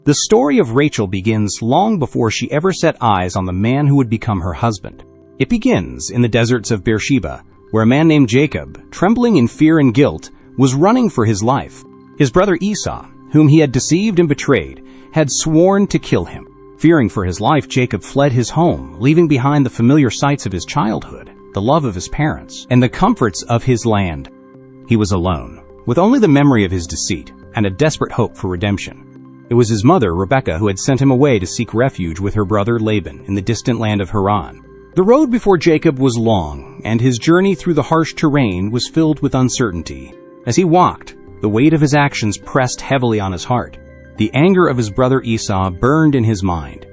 The story of Rachel begins long before she ever set eyes on the man who would become her husband. It begins in the deserts of Beersheba, where a man named Jacob, trembling in fear and guilt, was running for his life. His brother Esau, whom he had deceived and betrayed, had sworn to kill him. Fearing for his life, Jacob fled his home, leaving behind the familiar sights of his childhood, the love of his parents, and the comforts of his land. He was alone, with only the memory of his deceit and a desperate hope for redemption. It was his mother, Rebekah, who had sent him away to seek refuge with her brother Laban in the distant land of Haran. The road before Jacob was long, and his journey through the harsh terrain was filled with uncertainty. As he walked, the weight of his actions pressed heavily on his heart. The anger of his brother Esau burned in his mind,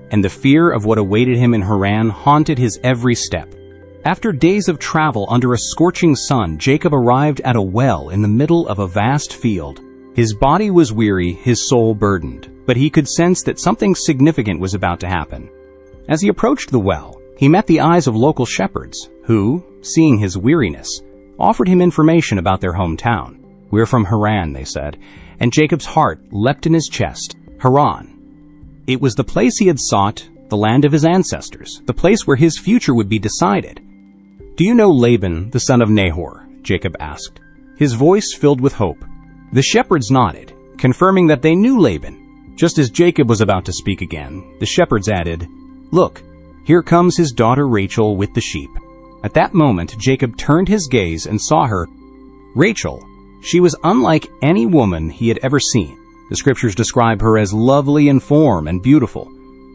and the fear of what awaited him in Haran haunted his every step. After days of travel under a scorching sun, Jacob arrived at a well in the middle of a vast field. His body was weary, his soul burdened, but he could sense that something significant was about to happen. As he approached the well, he met the eyes of local shepherds, who, seeing his weariness, offered him information about their hometown. "We're from Haran," they said, and Jacob's heart leapt in his chest. Haran. It was the place he had sought, the land of his ancestors, the place where his future would be decided. "Do you know Laban, the son of Nahor?" Jacob asked, his voice filled with hope. The shepherds nodded, confirming that they knew Laban. Just as Jacob was about to speak again, the shepherds added, "Look, here comes his daughter Rachel with the sheep." At that moment, Jacob turned his gaze and saw her, Rachel. She was unlike any woman he had ever seen. The scriptures describe her as lovely in form and beautiful,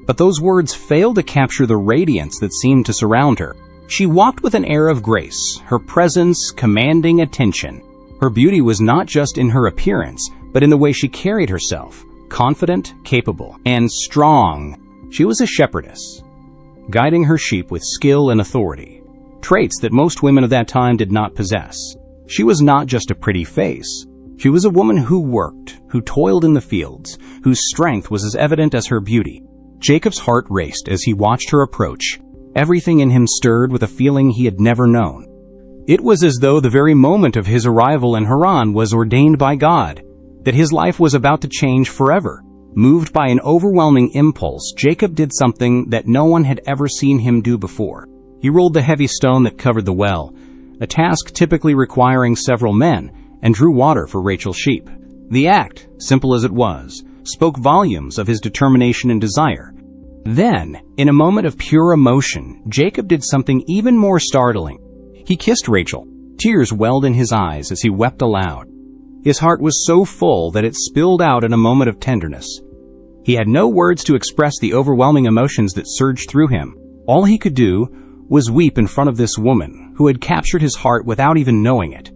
but those words fail to capture the radiance that seemed to surround her. She walked with an air of grace, her presence commanding attention. Her beauty was not just in her appearance, but in the way she carried herself, confident, capable, and strong. She was a shepherdess, guiding her sheep with skill and authority, traits that most women of that time did not possess. She was not just a pretty face. She was a woman who worked, who toiled in the fields, whose strength was as evident as her beauty. Jacob's heart raced as he watched her approach. Everything in him stirred with a feeling he had never known. It was as though the very moment of his arrival in Haran was ordained by God, that his life was about to change forever. Moved by an overwhelming impulse, Jacob did something that no one had ever seen him do before. He rolled the heavy stone that covered the well, a task typically requiring several men, and drew water for Rachel's sheep. The act, simple as it was, spoke volumes of his determination and desire. Then, in a moment of pure emotion, Jacob did something even more startling. He kissed Rachel. Tears welled in his eyes as he wept aloud. His heart was so full that it spilled out in a moment of tenderness. He had no words to express the overwhelming emotions that surged through him. All he could do was weep in front of this woman who had captured his heart without even knowing it.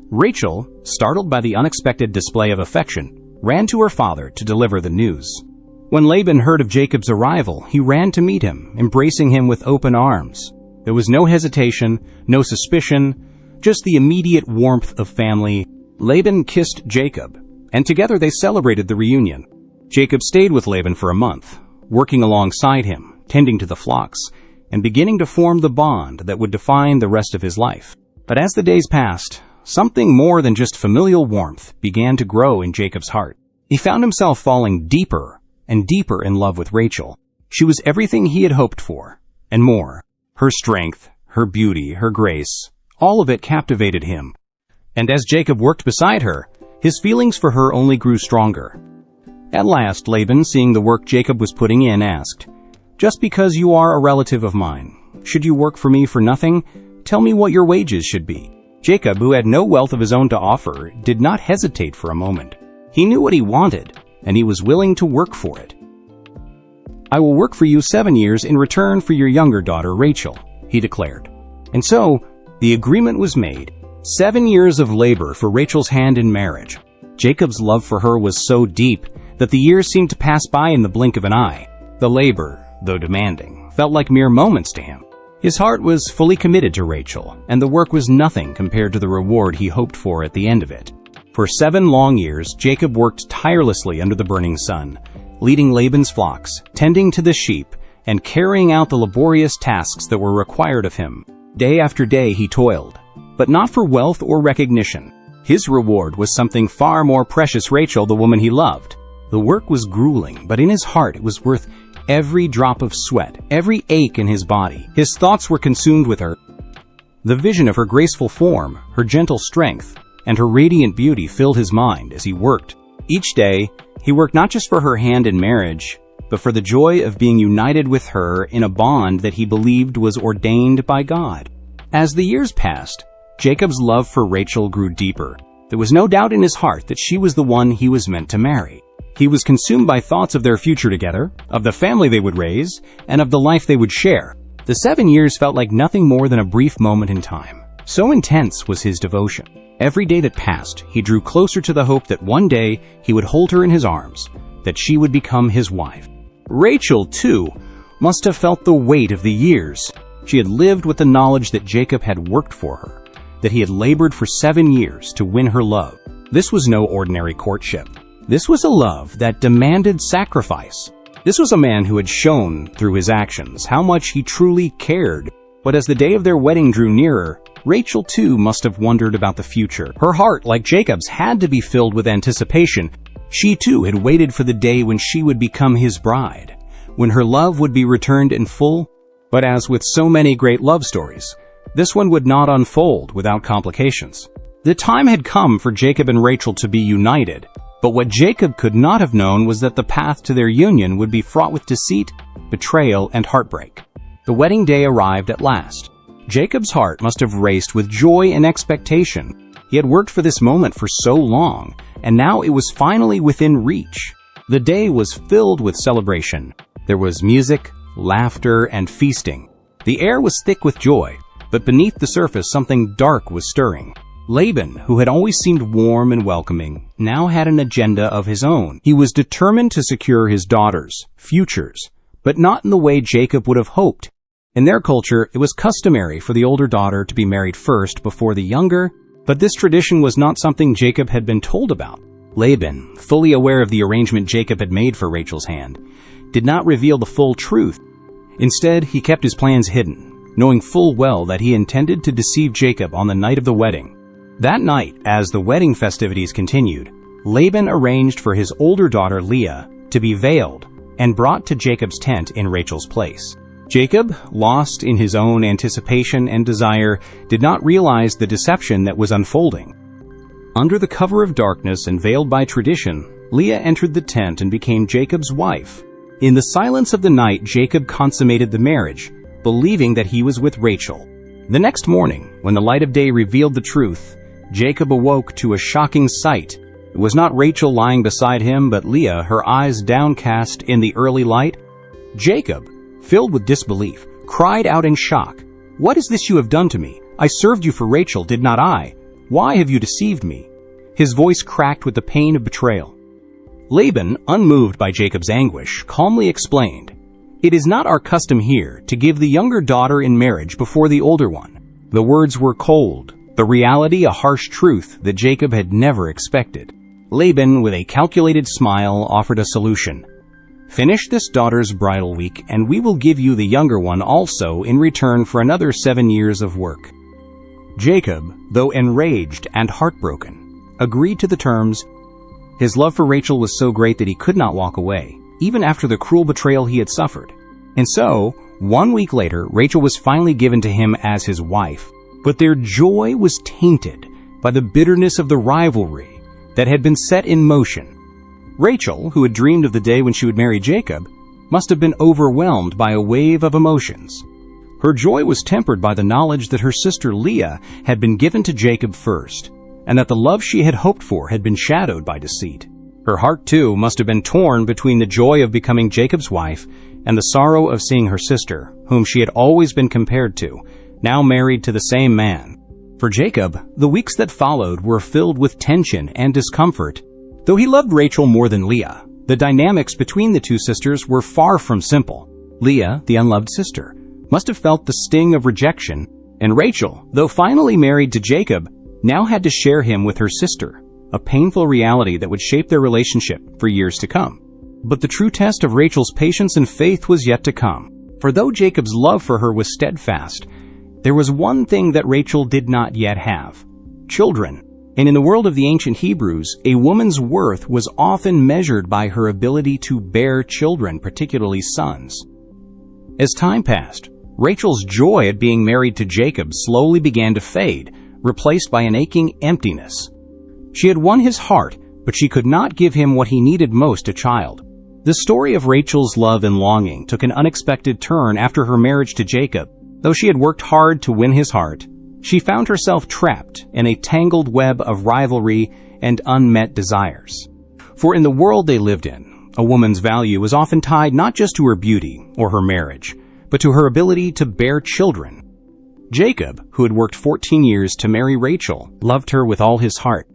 Rachel, startled by the unexpected display of affection, ran to her father to deliver the news. When Laban heard of Jacob's arrival, he ran to meet him, embracing him with open arms. There was no hesitation, no suspicion, just the immediate warmth of family. Laban kissed Jacob, and together they celebrated the reunion. Jacob stayed with Laban for a month, working alongside him, tending to the flocks, and beginning to form the bond that would define the rest of his life. But as the days passed, something more than just familial warmth began to grow in Jacob's heart. He found himself falling deeper and deeper in love with Rachel. She was everything he had hoped for, and more. Her strength, her beauty, her grace, all of it captivated him. And as Jacob worked beside her, his feelings for her only grew stronger. At last, Laban, seeing the work Jacob was putting in, asked, "Just because you are a relative of mine, should you work for me for nothing? Tell me what your wages should be." Jacob, who had no wealth of his own to offer, did not hesitate for a moment. He knew what he wanted, and he was willing to work for it. "I will work for you 7 years in return for your younger daughter, Rachel," he declared. And so, the agreement was made. 7 years of labor for Rachel's hand in marriage. Jacob's love for her was so deep that the years seemed to pass by in the blink of an eye. The labor, though demanding, felt like mere moments to him. His heart was fully committed to Rachel, and the work was nothing compared to the reward he hoped for at the end of it. For 7 long years, Jacob worked tirelessly under the burning sun, leading Laban's flocks, tending to the sheep, and carrying out the laborious tasks that were required of him. Day after day he toiled, but not for wealth or recognition. His reward was something far more precious: Rachel, the woman he loved. The work was grueling, but in his heart it was worth every drop of sweat, every ache in his body. His thoughts were consumed with her. The vision of her graceful form, her gentle strength, and her radiant beauty filled his mind as he worked. Each day, he worked not just for her hand in marriage, but for the joy of being united with her in a bond that he believed was ordained by God. As the years passed, Jacob's love for Rachel grew deeper. There was no doubt in his heart that she was the one he was meant to marry. He was consumed by thoughts of their future together, of the family they would raise, and of the life they would share. The 7 years felt like nothing more than a brief moment in time. So intense was his devotion. Every day that passed, he drew closer to the hope that one day he would hold her in his arms, that she would become his wife. Rachel, too, must have felt the weight of the years. She had lived with the knowledge that Jacob had worked for her, that he had labored for 7 years to win her love. This was no ordinary courtship. This was a love that demanded sacrifice. This was a man who had shown through his actions how much he truly cared. But as the day of their wedding drew nearer, Rachel too must have wondered about the future. Her heart, like Jacob's, had to be filled with anticipation. She too had waited for the day when she would become his bride, when her love would be returned in full. But as with so many great love stories, this one would not unfold without complications. The time had come for Jacob and Rachel to be united. But what Jacob could not have known was that the path to their union would be fraught with deceit, betrayal, and heartbreak. The wedding day arrived at last. Jacob's heart must have raced with joy and expectation. He had worked for this moment for so long, and now it was finally within reach. The day was filled with celebration. There was music, laughter, and feasting. The air was thick with joy, but beneath the surface something dark was stirring. Laban, who had always seemed warm and welcoming, now had an agenda of his own. He was determined to secure his daughters' futures, but not in the way Jacob would have hoped. In their culture, it was customary for the older daughter to be married first before the younger, but this tradition was not something Jacob had been told about. Laban, fully aware of the arrangement Jacob had made for Rachel's hand, did not reveal the full truth. Instead, he kept his plans hidden, knowing full well that he intended to deceive Jacob on the night of the wedding. That night, as the wedding festivities continued, Laban arranged for his older daughter Leah to be veiled and brought to Jacob's tent in Rachel's place. Jacob, lost in his own anticipation and desire, did not realize the deception that was unfolding. Under the cover of darkness and veiled by tradition, Leah entered the tent and became Jacob's wife. In the silence of the night, Jacob consummated the marriage, believing that he was with Rachel. The next morning, when the light of day revealed the truth, Jacob awoke to a shocking sight. It was not Rachel lying beside him, but Leah, her eyes downcast in the early light. Jacob, filled with disbelief, cried out in shock, "What is this you have done to me? I served you for Rachel, did not I? Why have you deceived me?" His voice cracked with the pain of betrayal. Laban, unmoved by Jacob's anguish, calmly explained, "It is not our custom here to give the younger daughter in marriage before the older one." The words were cold, the reality a harsh truth that Jacob had never expected. Laban, with a calculated smile, offered a solution. "Finish this daughter's bridal week, and we will give you the younger one also in return for another 7 years of work." Jacob, though enraged and heartbroken, agreed to the terms. His love for Rachel was so great that he could not walk away, even after the cruel betrayal he had suffered. And so, 1 week later, Rachel was finally given to him as his wife. But their joy was tainted by the bitterness of the rivalry that had been set in motion. Rachel, who had dreamed of the day when she would marry Jacob, must have been overwhelmed by a wave of emotions. Her joy was tempered by the knowledge that her sister Leah had been given to Jacob first, and that the love she had hoped for had been shadowed by deceit. Her heart, too, must have been torn between the joy of becoming Jacob's wife and the sorrow of seeing her sister, whom she had always been compared to, now married to the same man. For Jacob, the weeks that followed were filled with tension and discomfort. Though he loved Rachel more than Leah, the dynamics between the two sisters were far from simple. Leah, the unloved sister, must have felt the sting of rejection, and Rachel, though finally married to Jacob, now had to share him with her sister, a painful reality that would shape their relationship for years to come. But the true test of Rachel's patience and faith was yet to come. For though Jacob's love for her was steadfast, there was one thing that Rachel did not yet have: children. And in the world of the ancient Hebrews, a woman's worth was often measured by her ability to bear children, particularly sons. As time passed, Rachel's joy at being married to Jacob slowly began to fade, replaced by an aching emptiness. She had won his heart, but she could not give him what he needed most, a child. The story of Rachel's love and longing took an unexpected turn after her marriage to Jacob. Though she had worked hard to win his heart, she found herself trapped in a tangled web of rivalry and unmet desires. For in the world they lived in, a woman's value was often tied not just to her beauty or her marriage, but to her ability to bear children. Jacob, who had worked 14 years to marry Rachel, loved her with all his heart.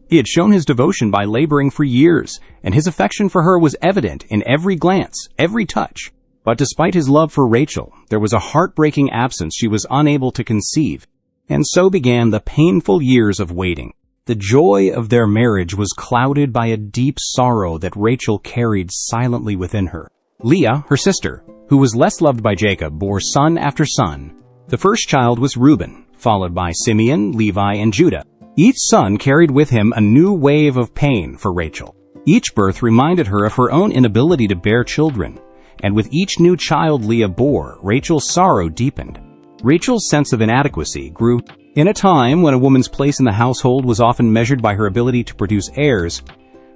He had shown his devotion by laboring for years, and his affection for her was evident in every glance, every touch. But despite his love for Rachel, there was a heartbreaking absence she was unable to conceive, and so began the painful years of waiting. The joy of their marriage was clouded by a deep sorrow that Rachel carried silently within her. Leah, her sister, who was less loved by Jacob, bore son after son. The first child was Reuben, followed by Simeon, Levi, and Judah. Each son carried with him a new wave of pain for Rachel. Each birth reminded her of her own inability to bear children, and with each new child Leah bore, Rachel's sorrow deepened. Rachel's sense of inadequacy grew. In a time when a woman's place in the household was often measured by her ability to produce heirs,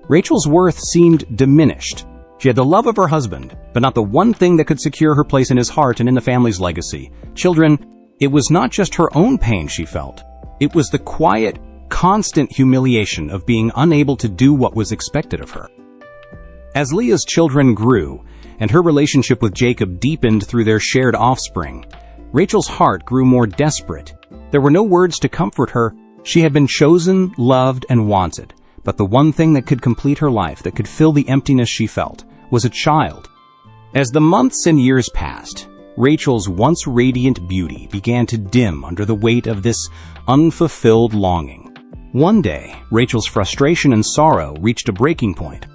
Rachel's worth seemed diminished. She had the love of her husband, but not the one thing that could secure her place in his heart and in the family's legacy. Children. It was not just her own pain she felt. It was the quiet, constant humiliation of being unable to do what was expected of her. As Leah's children grew, and her relationship with Jacob deepened through their shared offspring, Rachel's heart grew more desperate. There were no words to comfort her. She had been chosen, loved, and wanted, but the one thing that could complete her life, that could fill the emptiness she felt, was a child. As the months and years passed, Rachel's once radiant beauty began to dim under the weight of this unfulfilled longing. One day, Rachel's frustration and sorrow reached a breaking point.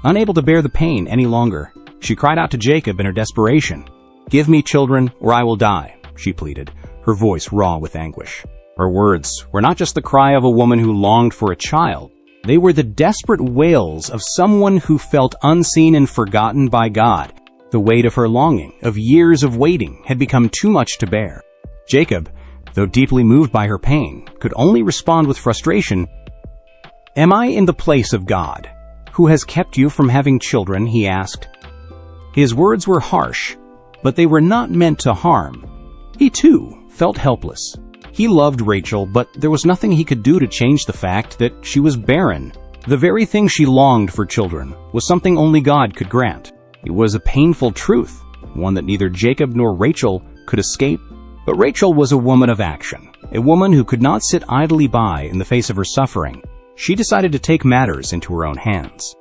Unable to bear the pain any longer, she cried out to Jacob in her desperation. "Give me children, or I will die," she pleaded, her voice raw with anguish. Her words were not just the cry of a woman who longed for a child. They were the desperate wails of someone who felt unseen and forgotten by God. The weight of her longing, of years of waiting, had become too much to bear. Jacob, though deeply moved by her pain, could only respond with frustration. "Am I in the place of God, who has kept you from having children?" he asked. His words were harsh, but they were not meant to harm. He, too, felt helpless. He loved Rachel, but there was nothing he could do to change the fact that she was barren. The very thing she longed for, children, was something only God could grant. It was a painful truth, one that neither Jacob nor Rachel could escape. But Rachel was a woman of action, a woman who could not sit idly by in the face of her suffering. She decided to take matters into her own hands.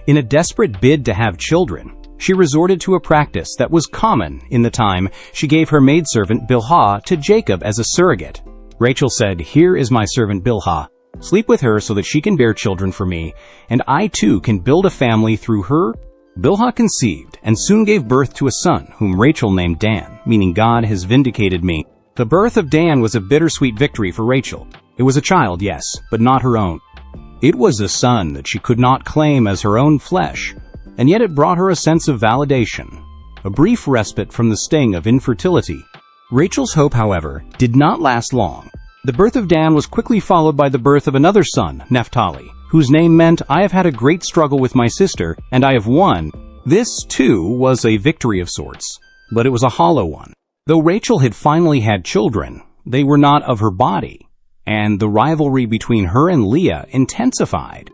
In a desperate bid to have children, she resorted to a practice that was common in the time. She gave her maidservant Bilhah to Jacob as a surrogate. Rachel said, "Here is my servant Bilhah. Sleep with her so that she can bear children for me, and I too can build a family through her." Bilhah conceived and soon gave birth to a son, whom Rachel named Dan, meaning God has vindicated me. The birth of Dan was a bittersweet victory for Rachel. It was a child, yes, but not her own. It was a son that she could not claim as her own flesh, and yet it brought her a sense of validation, a brief respite from the sting of infertility. Rachel's hope, however, did not last long. The birth of Dan was quickly followed by the birth of another son, Naphtali, whose name meant, "I have had a great struggle with my sister, and I have won." This, too, was a victory of sorts, but it was a hollow one. Though Rachel had finally had children, they were not of her body, and the rivalry between her and Leah intensified.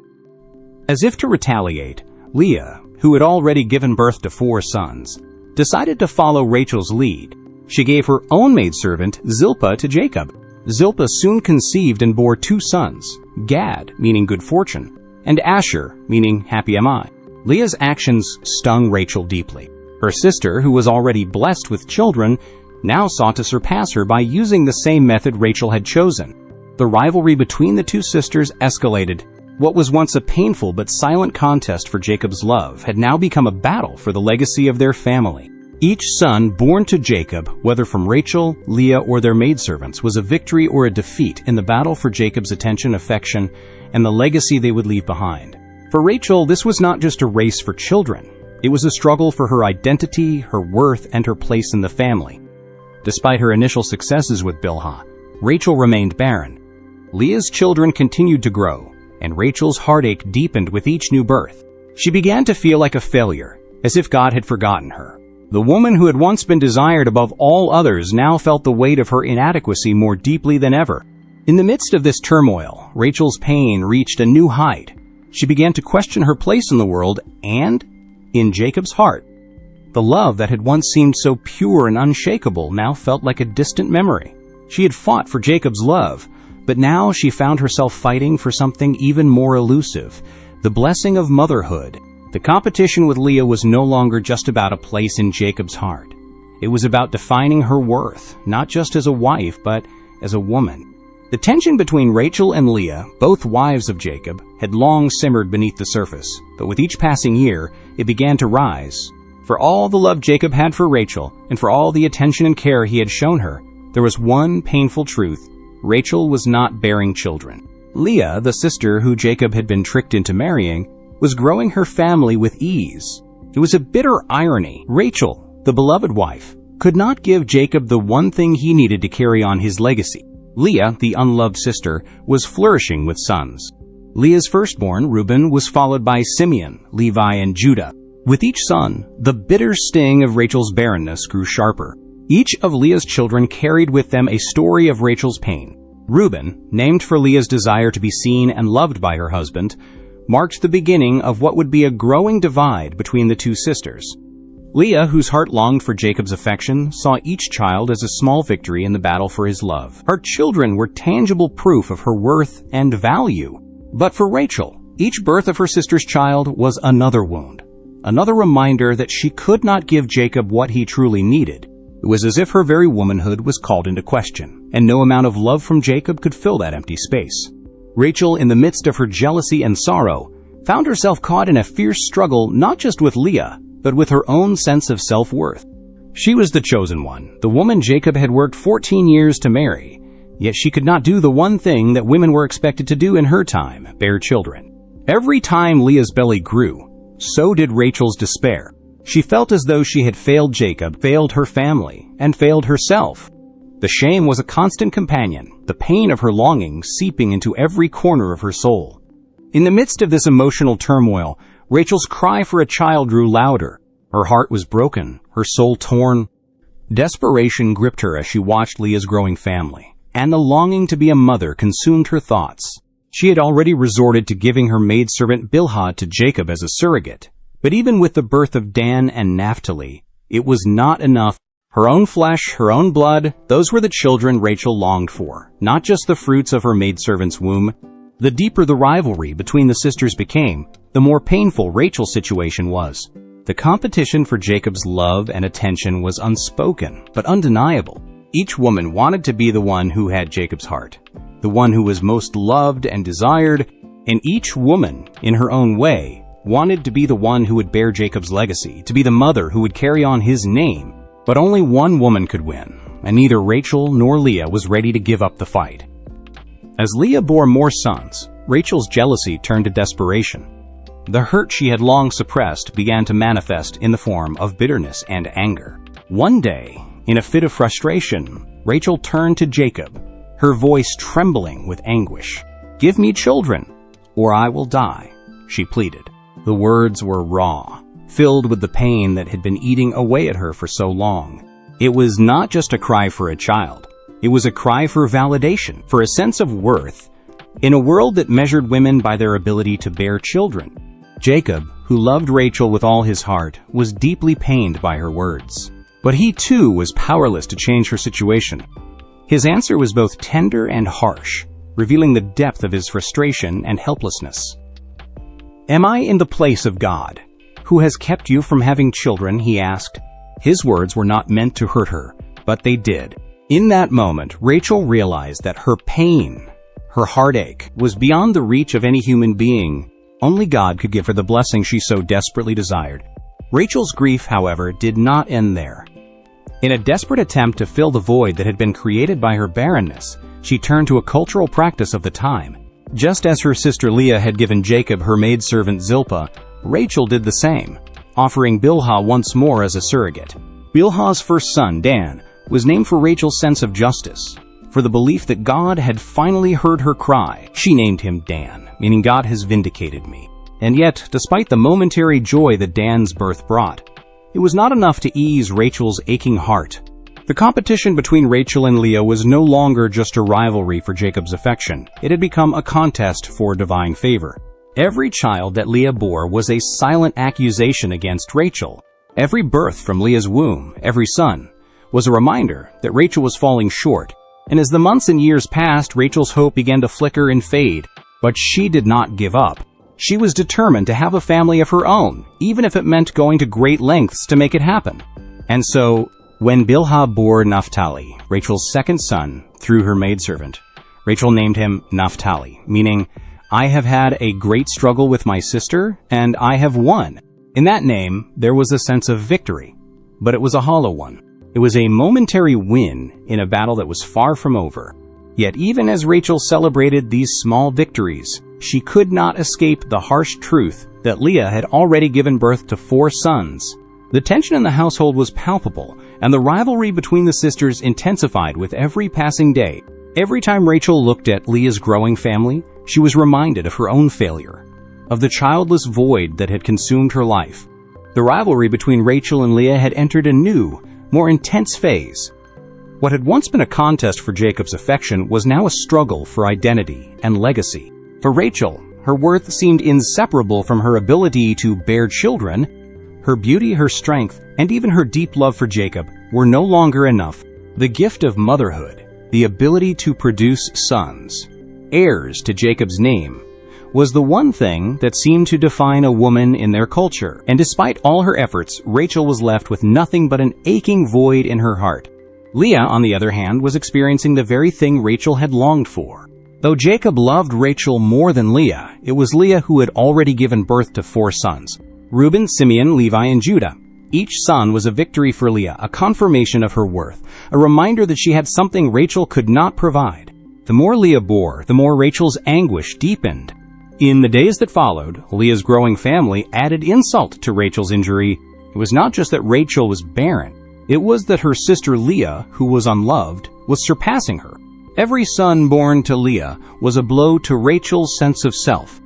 As if to retaliate, Leah, who had already given birth to 4 sons, decided to follow Rachel's lead. She gave her own maidservant, Zilpah, to Jacob. Zilpah soon conceived and bore 2 sons, Gad, meaning good fortune, and Asher, meaning happy am I. Leah's actions stung Rachel deeply. Her sister, who was already blessed with children, now sought to surpass her by using the same method Rachel had chosen. The rivalry between the 2 sisters escalated. What was once a painful but silent contest for Jacob's love had now become a battle for the legacy of their family. Each son born to Jacob, whether from Rachel, Leah, or their maidservants, was a victory or a defeat in the battle for Jacob's attention, affection, and the legacy they would leave behind. For Rachel, this was not just a race for children. It was a struggle for her identity, her worth, and her place in the family. Despite her initial successes with Bilhah, Rachel remained barren. Leah's children continued to grow, and Rachel's heartache deepened with each new birth. She began to feel like a failure, as if God had forgotten her. The woman who had once been desired above all others now felt the weight of her inadequacy more deeply than ever. In the midst of this turmoil, Rachel's pain reached a new height. She began to question her place in the world and in Jacob's heart. The love that had once seemed so pure and unshakable now felt like a distant memory. She had fought for Jacob's love, but now she found herself fighting for something even more elusive, the blessing of motherhood. The competition with Leah was no longer just about a place in Jacob's heart. It was about defining her worth, not just as a wife, but as a woman. The tension between Rachel and Leah, both wives of Jacob, had long simmered beneath the surface, but with each passing year, it began to rise. For all the love Jacob had for Rachel, and for all the attention and care he had shown her, there was one painful truth. Rachel was not bearing children. Leah, the sister who Jacob had been tricked into marrying, was growing her family with ease. It was a bitter irony. Rachel, the beloved wife, could not give Jacob the one thing he needed to carry on his legacy. Leah, the unloved sister, was flourishing with sons. Leah's firstborn, Reuben, was followed by Simeon, Levi, and Judah. With each son, the bitter sting of Rachel's barrenness grew sharper. Each of Leah's children carried with them a story of Rachel's pain. Reuben, named for Leah's desire to be seen and loved by her husband, marked the beginning of what would be a growing divide between the two sisters. Leah, whose heart longed for Jacob's affection, saw each child as a small victory in the battle for his love. Her children were tangible proof of her worth and value. But for Rachel, each birth of her sister's child was another wound, another reminder that she could not give Jacob what he truly needed. It was as if her very womanhood was called into question, and no amount of love from Jacob could fill that empty space. Rachel, in the midst of her jealousy and sorrow, found herself caught in a fierce struggle not just with Leah, but with her own sense of self-worth. She was the chosen one, the woman Jacob had worked 14 years to marry, yet she could not do the one thing that women were expected to do in her time, bear children. Every time Leah's belly grew, so did Rachel's despair. She felt as though she had failed Jacob, failed her family, and failed herself. The shame was a constant companion, the pain of her longing seeping into every corner of her soul. In the midst of this emotional turmoil, Rachel's cry for a child grew louder. Her heart was broken, her soul torn. Desperation gripped her as she watched Leah's growing family, and the longing to be a mother consumed her thoughts. She had already resorted to giving her maidservant Bilhah to Jacob as a surrogate. But even with the birth of Dan and Naphtali, it was not enough. Her own flesh, her own blood, those were the children Rachel longed for, not just the fruits of her maidservant's womb. The deeper the rivalry between the sisters became, the more painful Rachel's situation was. The competition for Jacob's love and attention was unspoken, but undeniable. Each woman wanted to be the one who had Jacob's heart, the one who was most loved and desired, and each woman, in her own way, wanted to be the one who would bear Jacob's legacy, to be the mother who would carry on his name. But only one woman could win, and neither Rachel nor Leah was ready to give up the fight. As Leah bore more sons, Rachel's jealousy turned to desperation. The hurt she had long suppressed began to manifest in the form of bitterness and anger. One day, in a fit of frustration, Rachel turned to Jacob, her voice trembling with anguish. "Give me children, or I will die," she pleaded. The words were raw, filled with the pain that had been eating away at her for so long. It was not just a cry for a child. It was a cry for validation, for a sense of worth, in a world that measured women by their ability to bear children. Jacob, who loved Rachel with all his heart, was deeply pained by her words. But he too was powerless to change her situation. His answer was both tender and harsh, revealing the depth of his frustration and helplessness. "Am I in the place of God, who has kept you from having children?" he asked. His words were not meant to hurt her, but they did. In that moment, Rachel realized that her pain, her heartache, was beyond the reach of any human being. Only God could give her the blessing she so desperately desired. Rachel's grief, however, did not end there. In a desperate attempt to fill the void that had been created by her barrenness, she turned to a cultural practice of the time. Just as her sister Leah had given Jacob her maidservant Zilpah, Rachel did the same, offering Bilhah once more as a surrogate. Bilhah's first son, Dan, was named for Rachel's sense of justice. For the belief that God had finally heard her cry, she named him Dan, meaning God has vindicated me. And yet, despite the momentary joy that Dan's birth brought, it was not enough to ease Rachel's aching heart. The competition between Rachel and Leah was no longer just a rivalry for Jacob's affection. It had become a contest for divine favor. Every child that Leah bore was a silent accusation against Rachel. Every birth from Leah's womb, every son, was a reminder that Rachel was falling short. And as the months and years passed, Rachel's hope began to flicker and fade. But she did not give up. She was determined to have a family of her own, even if it meant going to great lengths to make it happen. And so, when Bilhah bore Naphtali, Rachel's second son, through her maidservant, Rachel named him Naphtali, meaning, I have had a great struggle with my sister, and I have won. In that name, there was a sense of victory, but it was a hollow one. It was a momentary win in a battle that was far from over. Yet even as Rachel celebrated these small victories, she could not escape the harsh truth that Leah had already given birth to 4 sons. The tension in the household was palpable, and the rivalry between the sisters intensified with every passing day. Every time Rachel looked at Leah's growing family, she was reminded of her own failure, of the childless void that had consumed her life. The rivalry between Rachel and Leah had entered a new, more intense phase. What had once been a contest for Jacob's affection was now a struggle for identity and legacy. For Rachel, her worth seemed inseparable from her ability to bear children. Her beauty, her strength, and even her deep love for Jacob were no longer enough. The gift of motherhood, the ability to produce sons, heirs to Jacob's name, was the one thing that seemed to define a woman in their culture. And despite all her efforts, Rachel was left with nothing but an aching void in her heart. Leah, on the other hand, was experiencing the very thing Rachel had longed for. Though Jacob loved Rachel more than Leah, it was Leah who had already given birth to 4 sons: Reuben, Simeon, Levi, and Judah. Each son was a victory for Leah, a confirmation of her worth, a reminder that she had something Rachel could not provide. The more Leah bore, the more Rachel's anguish deepened. In the days that followed, Leah's growing family added insult to Rachel's injury. It was not just that Rachel was barren. It was that her sister Leah, who was unloved, was surpassing her. Every son born to Leah was a blow to Rachel's sense of self.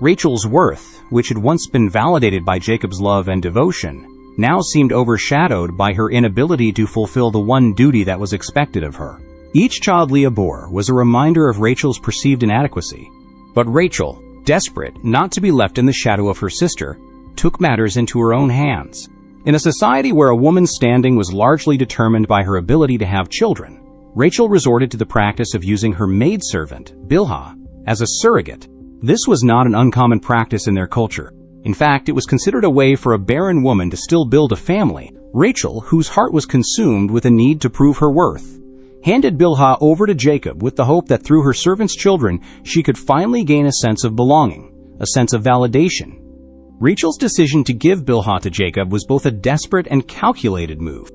Rachel's worth, which had once been validated by Jacob's love and devotion, now seemed overshadowed by her inability to fulfill the one duty that was expected of her. Each child Leah bore was a reminder of Rachel's perceived inadequacy. But Rachel, desperate not to be left in the shadow of her sister, took matters into her own hands. In a society where a woman's standing was largely determined by her ability to have children, Rachel resorted to the practice of using her maidservant, Bilhah, as a surrogate. This was not an uncommon practice in their culture. In fact, it was considered a way for a barren woman to still build a family. Rachel, whose heart was consumed with a need to prove her worth, handed Bilhah over to Jacob with the hope that through her servant's children she could finally gain a sense of belonging, a sense of validation. Rachel's decision to give Bilhah to Jacob was both a desperate and calculated move.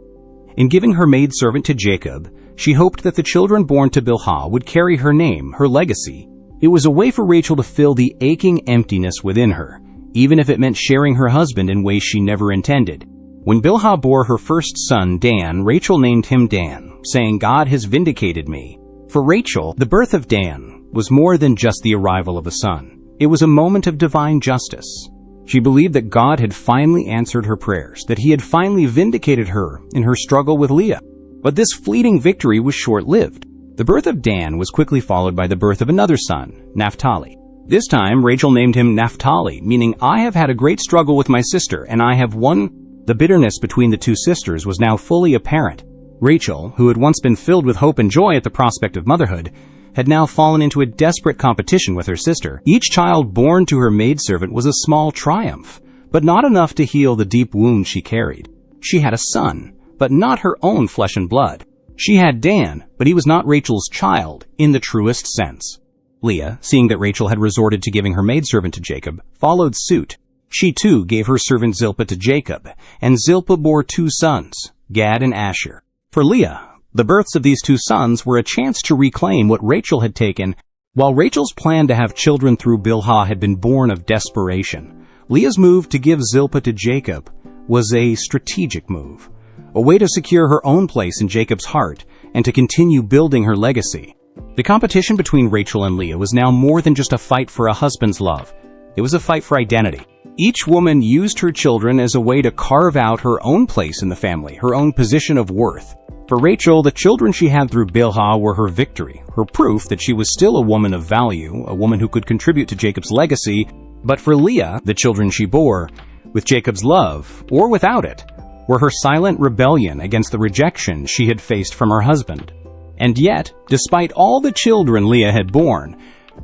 In giving her maidservant to Jacob, she hoped that the children born to Bilhah would carry her name, her legacy. It was a way for Rachel to fill the aching emptiness within her, even if it meant sharing her husband in ways she never intended. When Bilhah bore her first son, Dan, Rachel named him Dan, saying, God has vindicated me. For Rachel, the birth of Dan was more than just the arrival of a son. It was a moment of divine justice. She believed that God had finally answered her prayers, that he had finally vindicated her in her struggle with Leah. But this fleeting victory was short-lived. The birth of Dan was quickly followed by the birth of another son, Naphtali. This time, Rachel named him Naphtali, meaning, I have had a great struggle with my sister, and I have won. The bitterness between the two sisters was now fully apparent. Rachel, who had once been filled with hope and joy at the prospect of motherhood, had now fallen into a desperate competition with her sister. Each child born to her maidservant was a small triumph, but not enough to heal the deep wound she carried. She had a son, but not her own flesh and blood. She had Dan, but he was not Rachel's child in the truest sense. Leah, seeing that Rachel had resorted to giving her maidservant to Jacob, followed suit. She too gave her servant Zilpah to Jacob, and Zilpah bore 2 sons, Gad and Asher. For Leah, the births of these 2 sons were a chance to reclaim what Rachel had taken. While Rachel's plan to have children through Bilhah had been born of desperation, Leah's move to give Zilpah to Jacob was a strategic move, a way to secure her own place in Jacob's heart and to continue building her legacy. The competition between Rachel and Leah was now more than just a fight for a husband's love. It was a fight for identity. Each woman used her children as a way to carve out her own place in the family, her own position of worth. For Rachel, the children she had through Bilhah were her victory, her proof that she was still a woman of value, a woman who could contribute to Jacob's legacy. But for Leah, the children she bore, with Jacob's love, or without it, were her silent rebellion against the rejection she had faced from her husband. And yet, despite all the children Leah had borne,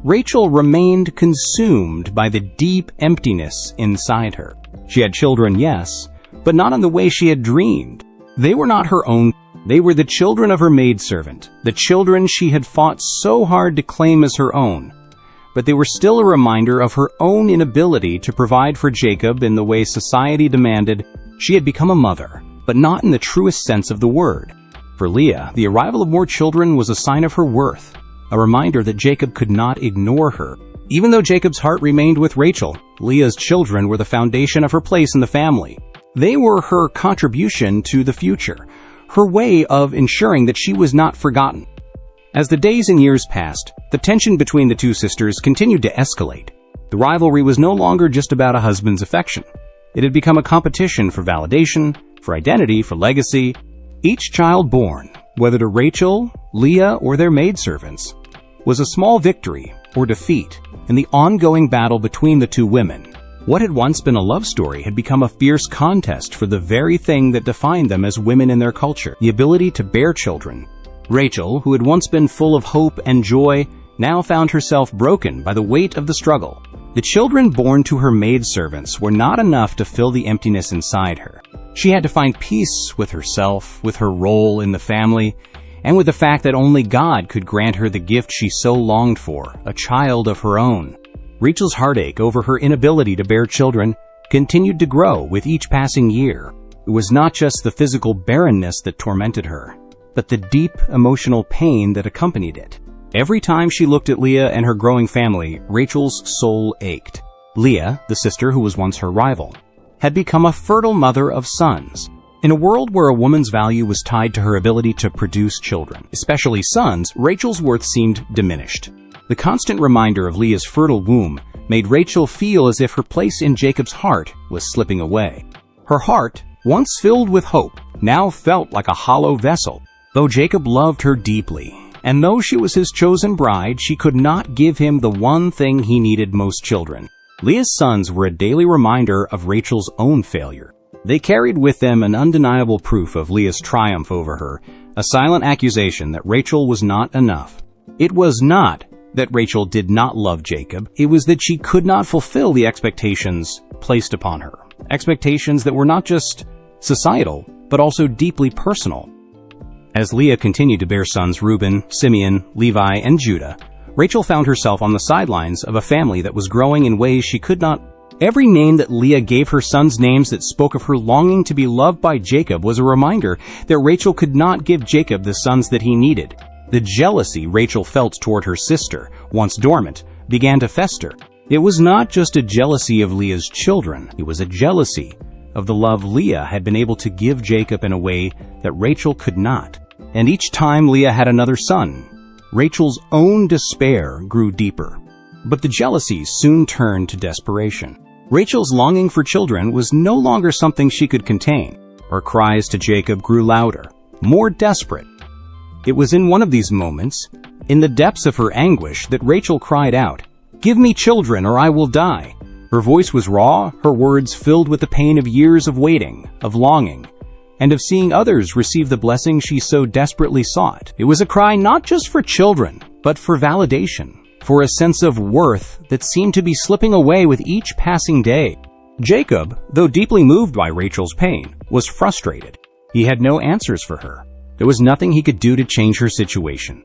Rachel remained consumed by the deep emptiness inside her. She had children, yes, but not in the way she had dreamed. They were not her own. They were the children of her maidservant, the children she had fought so hard to claim as her own. But they were still a reminder of her own inability to provide for Jacob in the way society demanded. She had become a mother, but not in the truest sense of the word. For Leah, the arrival of more children was a sign of her worth, a reminder that Jacob could not ignore her. Even though Jacob's heart remained with Rachel, Leah's children were the foundation of her place in the family. They were her contribution to the future, her way of ensuring that she was not forgotten. As the days and years passed, the tension between the 2 sisters continued to escalate. The rivalry was no longer just about a husband's affection. It had become a competition for validation, for identity, for legacy. Each child born, whether to Rachel, Leah, or their maidservants, was a small victory or defeat in the ongoing battle between the 2 women. What had once been a love story had become a fierce contest for the very thing that defined them as women in their culture, the ability to bear children. Rachel, who had once been full of hope and joy, now found herself broken by the weight of the struggle. The children born to her maidservants were not enough to fill the emptiness inside her. She had to find peace with herself, with her role in the family, and with the fact that only God could grant her the gift she so longed for, a child of her own. Rachel's heartache over her inability to bear children continued to grow with each passing year. It was not just the physical barrenness that tormented her, but the deep emotional pain that accompanied it. Every time she looked at Leah and her growing family, Rachel's soul ached. Leah, the sister who was once her rival, had become a fertile mother of sons. In a world where a woman's value was tied to her ability to produce children, especially sons, Rachel's worth seemed diminished. The constant reminder of Leah's fertile womb made Rachel feel as if her place in Jacob's heart was slipping away. Her heart, once filled with hope, now felt like a hollow vessel. Though Jacob loved her deeply, and though she was his chosen bride, she could not give him the one thing he needed most: children. Leah's sons were a daily reminder of Rachel's own failure. They carried with them an undeniable proof of Leah's triumph over her, a silent accusation that Rachel was not enough. It was not that Rachel did not love Jacob, it was that she could not fulfill the expectations placed upon her. Expectations that were not just societal, but also deeply personal. As Leah continued to bear sons Reuben, Simeon, Levi, and Judah, Rachel found herself on the sidelines of a family that was growing in ways she could not. Every name that Leah gave her sons names that spoke of her longing to be loved by Jacob was a reminder that Rachel could not give Jacob the sons that he needed. The jealousy Rachel felt toward her sister, once dormant, began to fester. It was not just a jealousy of Leah's children, it was a jealousy of the love Leah had been able to give Jacob in a way that Rachel could not. And each time Leah had another son, Rachel's own despair grew deeper. But the jealousy soon turned to desperation. Rachel's longing for children was no longer something she could contain. Her cries to Jacob grew louder, more desperate. It was in one of these moments, in the depths of her anguish, that Rachel cried out, "Give me children or I will die." Her voice was raw, her words filled with the pain of years of waiting, of longing, and of seeing others receive the blessing she so desperately sought. It was a cry not just for children, but for validation, for a sense of worth that seemed to be slipping away with each passing day. Jacob, though deeply moved by Rachel's pain, was frustrated. He had no answers for her. There was nothing he could do to change her situation.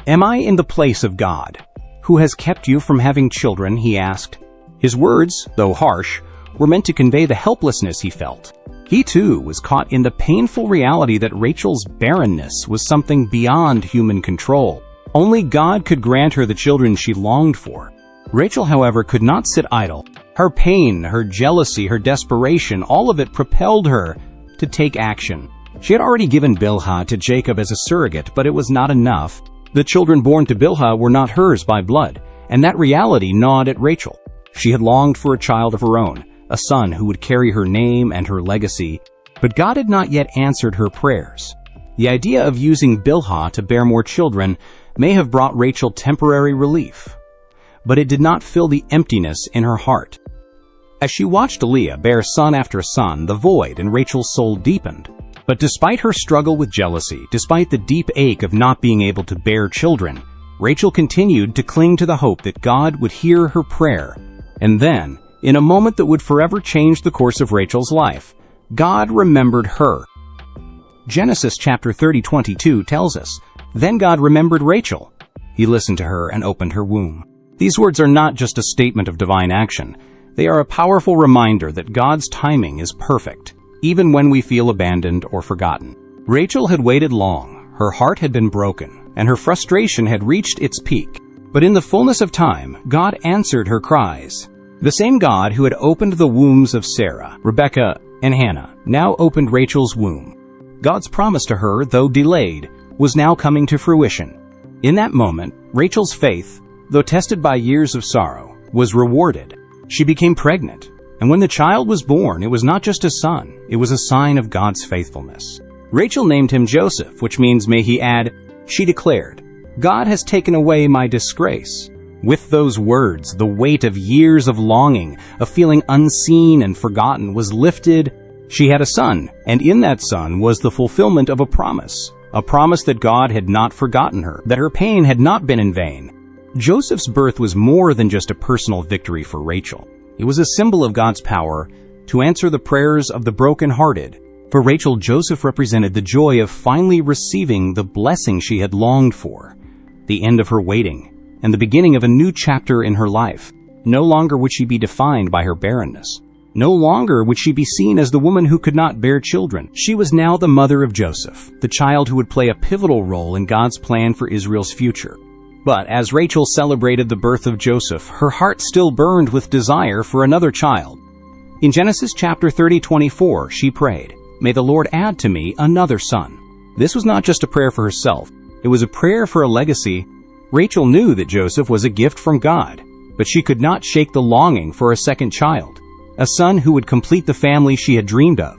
"Am I in the place of God, who has kept you from having children?" he asked. His words, though harsh, were meant to convey the helplessness he felt. He too was caught in the painful reality that Rachel's barrenness was something beyond human control. Only God could grant her the children she longed for. Rachel, however, could not sit idle. Her pain, her jealousy, her desperation, all of it propelled her to take action. She had already given Bilhah to Jacob as a surrogate, but it was not enough. The children born to Bilhah were not hers by blood, and that reality gnawed at Rachel. She had longed for a child of her own, a son who would carry her name and her legacy, but God had not yet answered her prayers. The idea of using Bilhah to bear more children may have brought Rachel temporary relief, but it did not fill the emptiness in her heart. As she watched Leah bear son after son, the void in Rachel's soul deepened. But despite her struggle with jealousy, despite the deep ache of not being able to bear children, Rachel continued to cling to the hope that God would hear her prayer. And then, in a moment that would forever change the course of Rachel's life, God remembered her. Genesis chapter 30:22 tells us, "Then God remembered Rachel. He listened to her and opened her womb." These words are not just a statement of divine action. They are a powerful reminder that God's timing is perfect, even when we feel abandoned or forgotten. Rachel had waited long, her heart had been broken, and her frustration had reached its peak. But in the fullness of time, God answered her cries. The same God who had opened the wombs of Sarah, Rebekah, and Hannah now opened Rachel's womb. God's promise to her, though delayed, was now coming to fruition. In that moment, Rachel's faith, though tested by years of sorrow, was rewarded. She became pregnant, and when the child was born, it was not just a son, it was a sign of God's faithfulness. Rachel named him Joseph, which means, may he add, she declared, "God has taken away my disgrace." With those words, the weight of years of longing, of feeling unseen and forgotten, was lifted. She had a son, and in that son was the fulfillment of a promise that God had not forgotten her, that her pain had not been in vain. Joseph's birth was more than just a personal victory for Rachel. It was a symbol of God's power to answer the prayers of the brokenhearted. For Rachel, Joseph represented the joy of finally receiving the blessing she had longed for, the end of her waiting, and the beginning of a new chapter in her life. No longer would she be defined by her barrenness. No longer would she be seen as the woman who could not bear children. She was now the mother of Joseph, the child who would play a pivotal role in God's plan for Israel's future. But as Rachel celebrated the birth of Joseph, her heart still burned with desire for another child. In Genesis chapter 30:24, she prayed, "May the Lord add to me another son." This was not just a prayer for herself. It was a prayer for a legacy. Rachel knew that Joseph was a gift from God, but she could not shake the longing for a second child, a son who would complete the family she had dreamed of.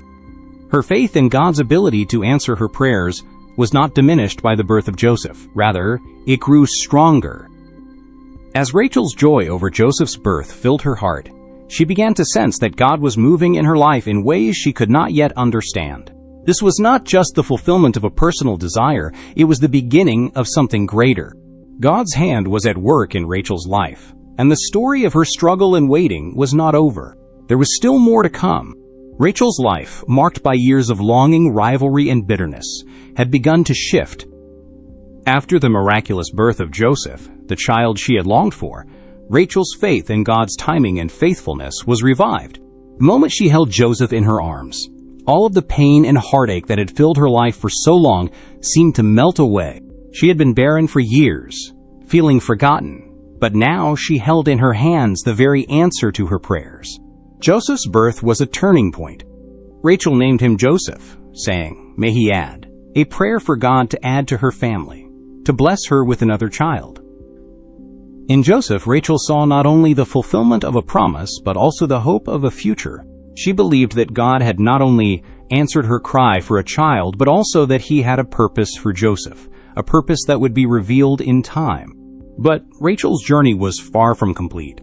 Her faith in God's ability to answer her prayers was not diminished by the birth of Joseph. Rather, it grew stronger. As Rachel's joy over Joseph's birth filled her heart, she began to sense that God was moving in her life in ways she could not yet understand. This was not just the fulfillment of a personal desire, it was the beginning of something greater. God's hand was at work in Rachel's life, and the story of her struggle and waiting was not over. There was still more to come. Rachel's life, marked by years of longing, rivalry, and bitterness, had begun to shift. After the miraculous birth of Joseph, the child she had longed for, Rachel's faith in God's timing and faithfulness was revived. The moment she held Joseph in her arms, all of the pain and heartache that had filled her life for so long seemed to melt away. She had been barren for years, feeling forgotten, but now she held in her hands the very answer to her prayers. Joseph's birth was a turning point. Rachel named him Joseph, saying, "May he add," a prayer for God to add to her family, to bless her with another child. In Joseph, Rachel saw not only the fulfillment of a promise, but also the hope of a future. She believed that God had not only answered her cry for a child, but also that he had a purpose for Joseph, a purpose that would be revealed in time. But Rachel's journey was far from complete.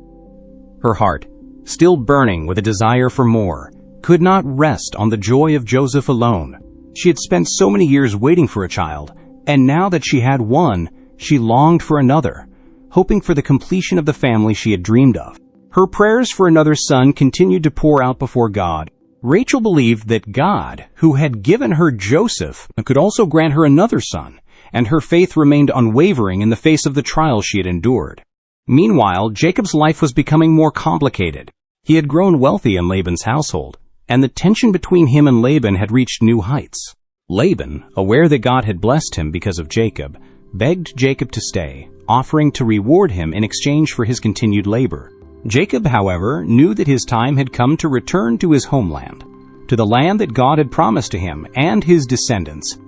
Her heart, still burning with a desire for more, could not rest on the joy of Joseph alone. She had spent so many years waiting for a child, and now that she had one, she longed for another, hoping for the completion of the family she had dreamed of. Her prayers for another son continued to pour out before God. Rachel believed that God, who had given her Joseph, could also grant her another son, and her faith remained unwavering in the face of the trials she had endured. Meanwhile, Jacob's life was becoming more complicated. He had grown wealthy in Laban's household, and the tension between him and Laban had reached new heights. Laban, aware that God had blessed him because of Jacob, begged Jacob to stay, offering to reward him in exchange for his continued labor. Jacob, however, knew that his time had come to return to his homeland, to the land that God had promised to him and his descendants.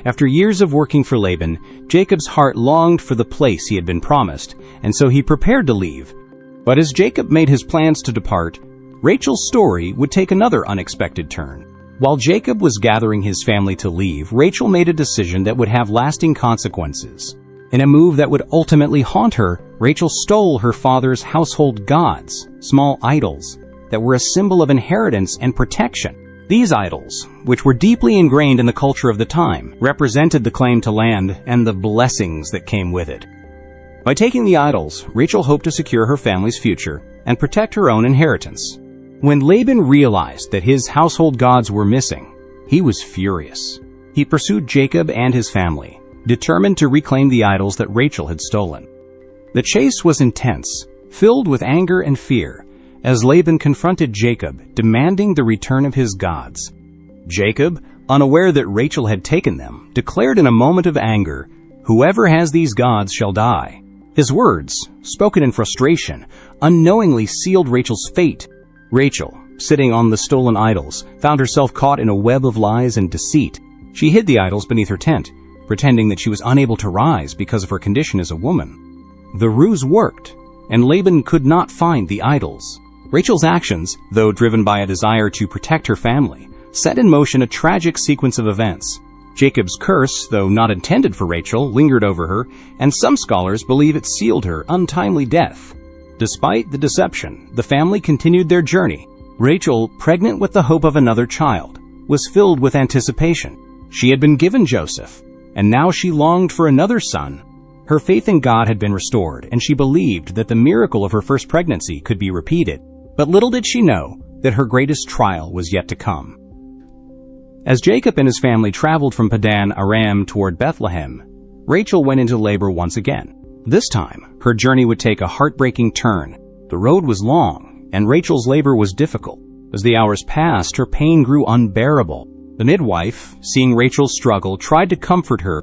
After years of working for Laban, Jacob's heart longed for the place he had been promised, and so he prepared to leave. But as Jacob made his plans to depart, Rachel's story would take another unexpected turn. While Jacob was gathering his family to leave, Rachel made a decision that would have lasting consequences. In a move that would ultimately haunt her, Rachel stole her father's household gods, small idols, that were a symbol of inheritance and protection. These idols, which were deeply ingrained in the culture of the time, represented the claim to land and the blessings that came with it. By taking the idols, Rachel hoped to secure her family's future and protect her own inheritance. When Laban realized that his household gods were missing, he was furious. He pursued Jacob and his family, determined to reclaim the idols that Rachel had stolen. The chase was intense, filled with anger and fear, as Laban confronted Jacob, demanding the return of his gods. Jacob, unaware that Rachel had taken them, declared in a moment of anger, "Whoever has these gods shall die." His words, spoken in frustration, unknowingly sealed Rachel's fate. Rachel, sitting on the stolen idols, found herself caught in a web of lies and deceit. She hid the idols beneath her tent, pretending that she was unable to rise because of her condition as a woman. The ruse worked, and Laban could not find the idols. Rachel's actions, though driven by a desire to protect her family, set in motion a tragic sequence of events. Jacob's curse, though not intended for Rachel, lingered over her, and some scholars believe it sealed her untimely death. Despite the deception, the family continued their journey. Rachel, pregnant with the hope of another child, was filled with anticipation. She had been given Joseph, and now she longed for another son. Her faith in God had been restored, and she believed that the miracle of her first pregnancy could be repeated. But little did she know that her greatest trial was yet to come. As Jacob and his family traveled from Padan Aram toward Bethlehem, Rachel went into labor once again. This time, her journey would take a heartbreaking turn. The road was long, and Rachel's labor was difficult. As the hours passed, her pain grew unbearable. The midwife, seeing Rachel's struggle, tried to comfort her.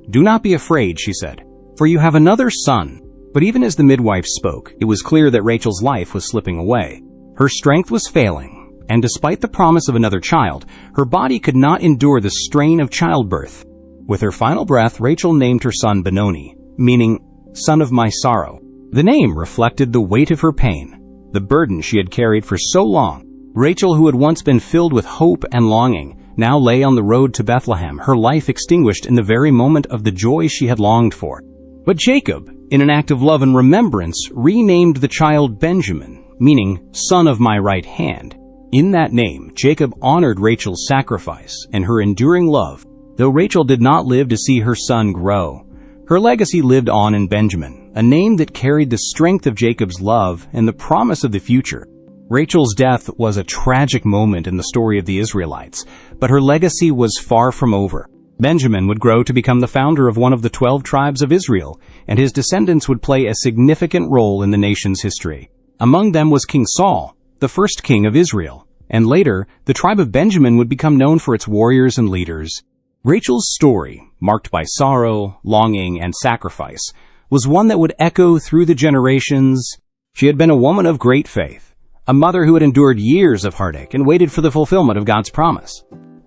"Do not be afraid," she said, "for you have another son." But even as the midwife spoke, it was clear that Rachel's life was slipping away. Her strength was failing, and despite the promise of another child, her body could not endure the strain of childbirth. With her final breath, Rachel named her son Benoni, meaning, "son of my sorrow." The name reflected the weight of her pain, the burden she had carried for so long. Rachel, who had once been filled with hope and longing, now lay on the road to Bethlehem, her life extinguished in the very moment of the joy she had longed for. But Jacob, in an act of love and remembrance, renamed the child Benjamin, meaning, "son of my right hand." In that name, Jacob honored Rachel's sacrifice and her enduring love. Though Rachel did not live to see her son grow, her legacy lived on in Benjamin, a name that carried the strength of Jacob's love and the promise of the future. Rachel's death was a tragic moment in the story of the Israelites, but her legacy was far from over. Benjamin would grow to become the founder of one of the 12 tribes of Israel, and his descendants would play a significant role in the nation's history. Among them was King Saul, the first king of Israel, and later, the tribe of Benjamin would become known for its warriors and leaders. Rachel's story, marked by sorrow, longing, and sacrifice, was one that would echo through the generations. She had been a woman of great faith, a mother who had endured years of heartache and waited for the fulfillment of God's promise.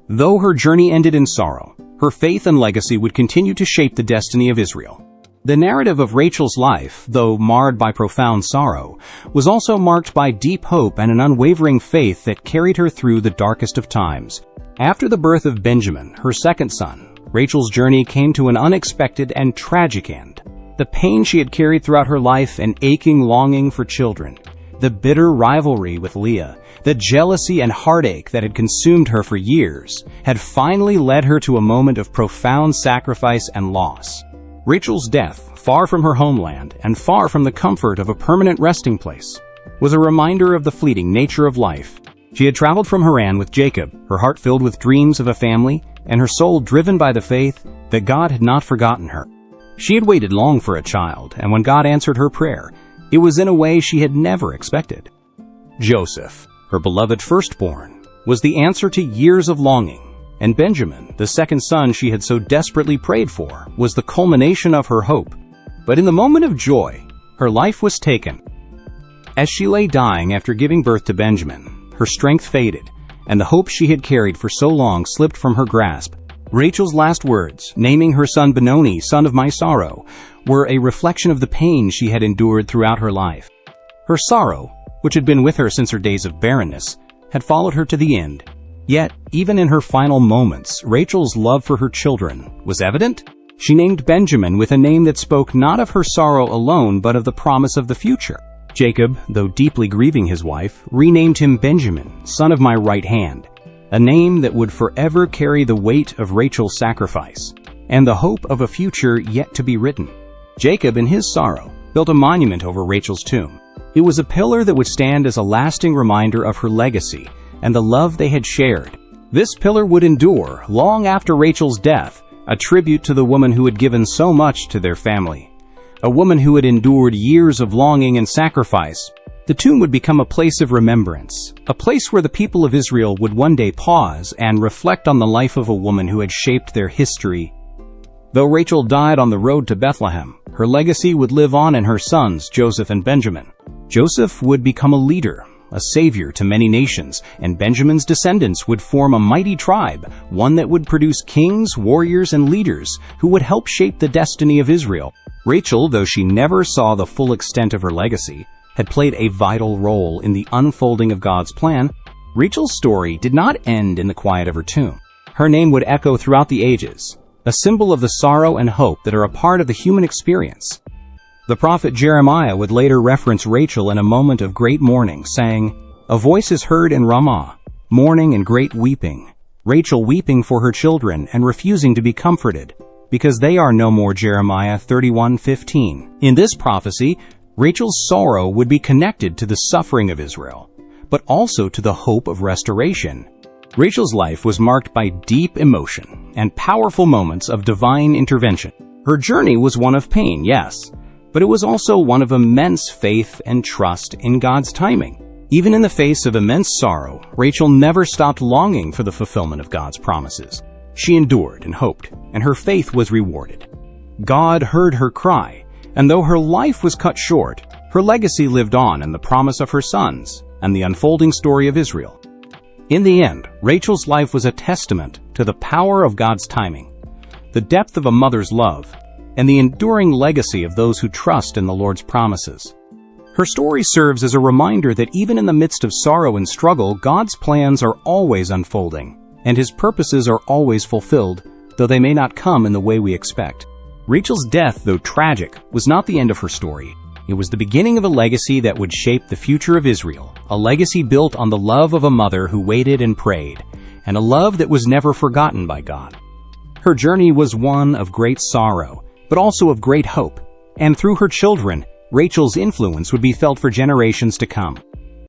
Though her journey ended in sorrow, her faith and legacy would continue to shape the destiny of Israel. The narrative of Rachel's life, though marred by profound sorrow, was also marked by deep hope and an unwavering faith that carried her through the darkest of times. After the birth of Benjamin, her second son, Rachel's journey came to an unexpected and tragic end. The pain she had carried throughout her life, an aching longing for children, the bitter rivalry with Leah, the jealousy and heartache that had consumed her for years, had finally led her to a moment of profound sacrifice and loss. Rachel's death, far from her homeland and far from the comfort of a permanent resting place, was a reminder of the fleeting nature of life. She had traveled from Haran with Jacob, her heart filled with dreams of a family, and her soul driven by the faith that God had not forgotten her. She had waited long for a child, and when God answered her prayer, it was in a way she had never expected. Joseph, her beloved firstborn, was the answer to years of longing, and Benjamin, the second son she had so desperately prayed for, was the culmination of her hope. But in the moment of joy, her life was taken. As she lay dying after giving birth to Benjamin, her strength faded, and the hope she had carried for so long slipped from her grasp. Rachel's last words, naming her son Benoni, son of my sorrow, were a reflection of the pain she had endured throughout her life. Her sorrow, which had been with her since her days of barrenness, had followed her to the end. Yet, even in her final moments, Rachel's love for her children was evident. She named Benjamin with a name that spoke not of her sorrow alone, but of the promise of the future. Jacob, though deeply grieving his wife, renamed him Benjamin, son of my right hand, a name that would forever carry the weight of Rachel's sacrifice and the hope of a future yet to be written. Jacob, in his sorrow, built a monument over Rachel's tomb. It was a pillar that would stand as a lasting reminder of her legacy and the love they had shared. This pillar would endure long after Rachel's death, a tribute to the woman who had given so much to their family, a woman who had endured years of longing and sacrifice. The tomb would become a place of remembrance, a place where the people of Israel would one day pause and reflect on the life of a woman who had shaped their history. Though Rachel died on the road to Bethlehem, her legacy would live on in her sons, Joseph and Benjamin. Joseph would become a leader, a savior to many nations, and Benjamin's descendants would form a mighty tribe, one that would produce kings, warriors, and leaders who would help shape the destiny of Israel. Rachel, though she never saw the full extent of her legacy, had played a vital role in the unfolding of God's plan. Rachel's story did not end in the quiet of her tomb. Her name would echo throughout the ages, a symbol of the sorrow and hope that are a part of the human experience. The prophet Jeremiah would later reference Rachel in a moment of great mourning, saying, "A voice is heard in Ramah, mourning and great weeping, Rachel weeping for her children and refusing to be comforted, because they are no more." Jeremiah 31:15. In this prophecy, Rachel's sorrow would be connected to the suffering of Israel, but also to the hope of restoration. Rachel's life was marked by deep emotion and powerful moments of divine intervention. Her journey was one of pain, yes, but it was also one of immense faith and trust in God's timing. Even in the face of immense sorrow, Rachel never stopped longing for the fulfillment of God's promises. She endured and hoped, and her faith was rewarded. God heard her cry, and though her life was cut short, her legacy lived on in the promise of her sons and the unfolding story of Israel. In the end, Rachel's life was a testament to the power of God's timing, the depth of a mother's love, and the enduring legacy of those who trust in the Lord's promises. Her story serves as a reminder that even in the midst of sorrow and struggle, God's plans are always unfolding, and His purposes are always fulfilled, though they may not come in the way we expect. Rachel's death, though tragic, was not the end of her story. It was the beginning of a legacy that would shape the future of Israel, a legacy built on the love of a mother who waited and prayed, and a love that was never forgotten by God. Her journey was one of great sorrow, but also of great hope, and through her children, Rachel's influence would be felt for generations to come.